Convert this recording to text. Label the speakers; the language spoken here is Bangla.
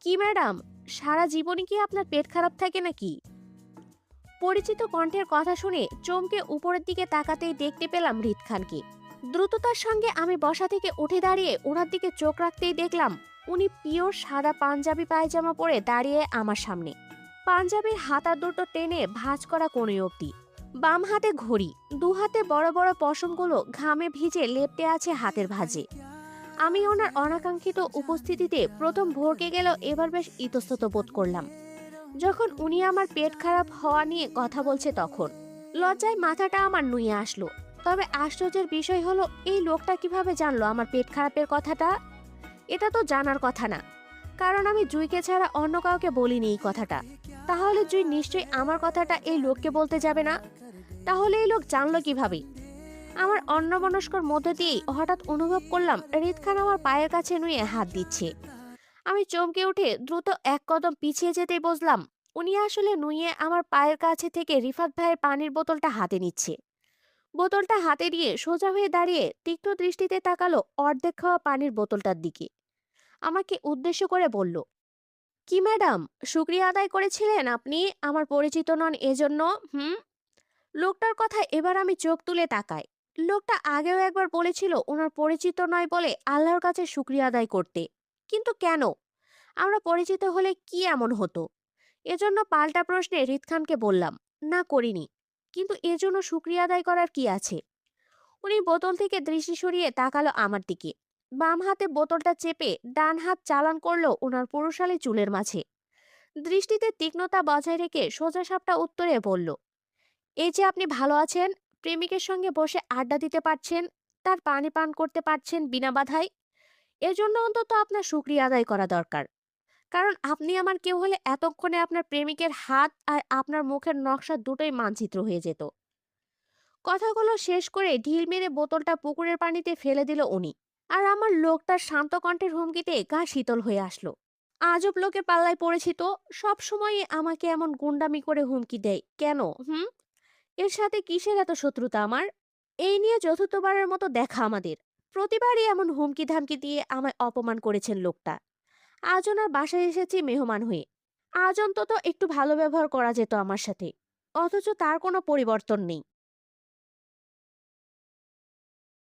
Speaker 1: কি ম্যাডাম, সারা জীবনই কি আপনার পেট খারাপ থাকে নাকি? পরিচিত কণ্ঠের কথা শুনে চমকে উপরের দিকে তাকাতেই দেখতে পেলাম হৃদ খানকে। দ্রুততার সঙ্গে আমি বসা থেকে উঠে দাঁড়িয়ে ওনার দিকে চোখ রাখতেই দেখলাম উনি পিওর সাদা পাঞ্জাবি পায়জামা পরে দাঁড়িয়ে আমার সামনে। পাঞ্জাবির হাতা দুটো টেনে ভাঁজ করা কোণে অবধি, বাম হাতে ঘড়ি, দু হাতে বড় বড় পশমগুলো ঘামে ভিজে লেপ্টে আছে হাতের ভাঁজে। আমি ওনার অনাকাঙ্ক্ষিত উপস্থিতিতে প্রথম ভড়কে গেল, এবার বেশ ইতস্তত বোধ করলাম। যখন উনি আমার পেট খারাপ হওয়া নিয়ে কথা বলছে তখন লজ্জায় মাথাটা আমার নুয়ে আসলো। তবে আশ্চর্যের বিষয় হলো, এই লোকটা কিভাবে জানলো আমার পেট খারাপের কথাটা? এটা তো জানার কথা না, কারণ আমি জুইকে ছাড়া অন্য কাউকে বলিনি এই কথাটা। তাহলে জুই নিশ্চয়ই আমার কথাটা এই লোককে বলতে যাবে না। তাহলে এই লোক জানলো কিভাবে? আমার অন্যমনস্কর মধ্যে দিয়েই হঠাৎ অনুভব করলাম হৃদ খান আমার পায়ের কাছে নুয়ে হাত দিচ্ছে। আমি চমকে উঠে দ্রুত এক কদম পিছিয়ে যেতেই বুঝলাম উনি আসলে নুয়ে আমার পায়ের কাছে থেকে রিফাত ভাইয়ের পানির বোতলটা হাতে নিচ্ছে। বোতলটা হাতে নিয়ে সোজা হয়ে দাঁড়িয়ে তীক্ষ্ণ দৃষ্টিতে তাকালো অর্ধেক খাওয়া পানির বোতলটার দিকে। আমাকে উদ্দেশ্য করে বলল, কি ম্যাডাম, শুক্রিয়া আদায় করেছিলেন আপনি? আমার পরিচিত নন এজন্য? হুম। লোকটার কথা এবার আমি চোখ তুলে তাকাই। লোকটা আগেও একবার বলেছিল ওনার পরিচিত নয় বলে আল্লাহর কাছে শুক্রিয়া আদায় করতে। কিন্তু কেন? আমরা পরিচিত হলে কি এমন হতো? এজন্য পাল্টা প্রশ্নে হৃদ খানকে বললাম, না করিনি। কিন্তু এজন্য শুক্রিয়া আদায় করার কি আছে? উনি বোতল থেকে দৃষ্টি সরিয়ে তাকালো আমার দিকে। বাম হাতে বোতলটা চেপে ডান হাত চালান করলো ওনার পুরুষালী চুলের মাঝে। দৃষ্টিতে তীক্ষ্ণতা বজায় রেখে সোজা সাপটা উত্তরে বলল, এই যে আপনি ভালো আছেন, প্রেমিকের সঙ্গে বসে আড্ডা দিতে পারছেন, তার পানি পান করতে পারছেন বিনা বাধায়, এজন্য অন্তত আপনার শুক্রিয়া আদায় করা দরকার। কারণ আপনি আমার কেউ হলে এতক্ষণে আপনার প্রেমিকের হাত আর আপনার মুখের নকশা দুটোই মানচিত্র হয়ে যেত। কথাগুলো শেষ করে ঢিল মেরে বোতলটা পুকুরের পানিতে ফেলে দিল উনি। আর আমার লোকটার শান্ত কণ্ঠের হুমকিতে গা শীতল হয়ে আসলো। আজব লোকের পাল্লায় পড়েছি তো। সব সময় আমাকে এমন গুন্ডামি করে হুমকি দেয় কেন? হুম। এর সাথে কিসের এত শত্রুতা আমার? এই নিয়ে চতুর্থবারের মতো দেখা আমাদের। প্রতিবারই এমন হুমকি ধামকি দিয়ে আমায় অপমান করেছেন লোকটা। আজ ওনার বাসায় এসেছি মেহমান হয়ে। আজ অন্তত একটু ভালো ব্যবহার করা যেত আমার সাথে। অথচ তার কোনো পরিবর্তন নেই।